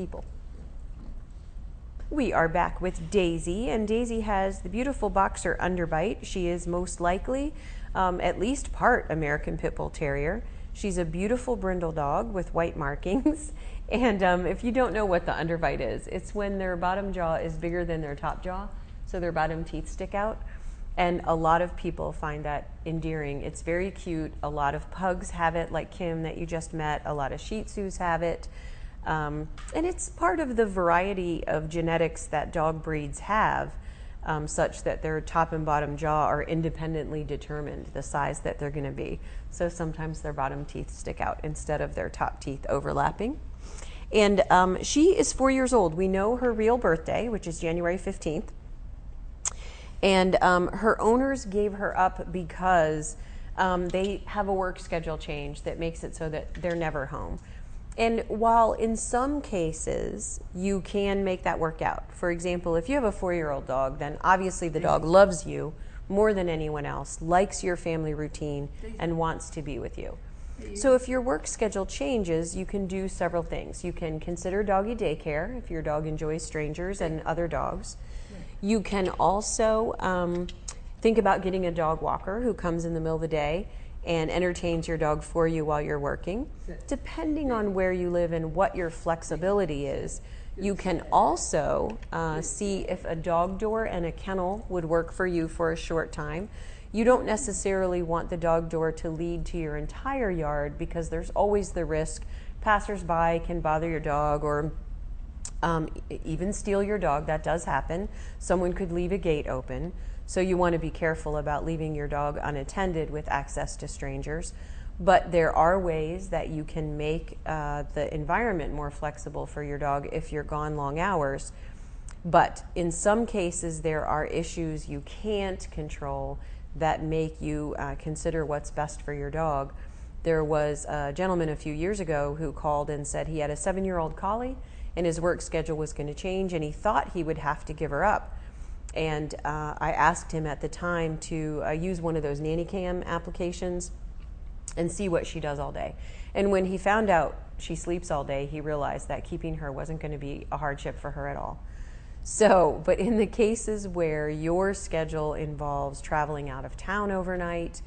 people. We are back with Daisy, and Daisy has the beautiful boxer underbite. She is most likely at least part American Pit Bull Terrier. She's a beautiful brindle dog with white markings. And if you don't know what the underbite is, it's when their bottom jaw is bigger than their top jaw, so their bottom teeth stick out. And a lot of people find that endearing. It's very cute. A lot of pugs have it, like Kim that you just met. A lot of Shih Tzus have it. And it's part of the variety of genetics that dog breeds have, such that their top and bottom jaw are independently determined, the size that they're going to be. So sometimes their bottom teeth stick out instead of their top teeth overlapping. And she is 4 years old. We know her real birthday, which is January 15th. And her owners gave her up because they have a work schedule change that makes it so that they're never home. And while in some cases you can make that work out, for example, if you have a 4-year-old dog, then obviously the dog loves you more than anyone else, likes your family routine, and wants to be with you. So if your work schedule changes, you can do several things. You can consider doggy daycare if your dog enjoys strangers and other dogs. You can also think about getting a dog walker who comes in the middle of the day and entertains your dog for you while you're working. Depending on where you live and what your flexibility is, you can also see if a dog door and a kennel would work for you for a short time. You don't necessarily want the dog door to lead to your entire yard because there's always the risk passersby can bother your dog or even steal your dog. That does happen. Someone could leave a gate open. So you want to be careful about leaving your dog unattended with access to strangers. But there are ways that you can make the environment more flexible for your dog if you're gone long hours. But in some cases, there are issues you can't control that make you consider what's best for your dog. There was a gentleman a few years ago who called and said he had a 7-year-old collie and his work schedule was going to change and he thought he would have to give her up. And I asked him at the time to use one of those nanny cam applications and see what she does all day. And when he found out she sleeps all day, he realized that keeping her wasn't going to be a hardship for her at all. So, but in the cases where your schedule involves traveling out of town overnight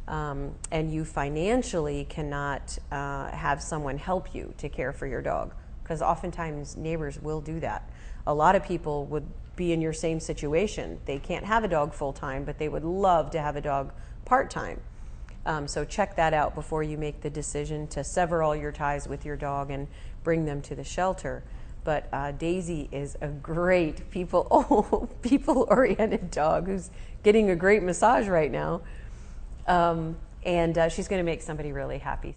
and you financially cannot have someone help you to care for your dog, because oftentimes neighbors will do that. A lot of people would be in your same situation. They can't have a dog full-time, but they would love to have a dog part-time. So check that out before you make the decision to sever all your ties with your dog and bring them to the shelter. But Daisy is a great people-oriented dog who's getting a great massage right now. And she's going to make somebody really happy.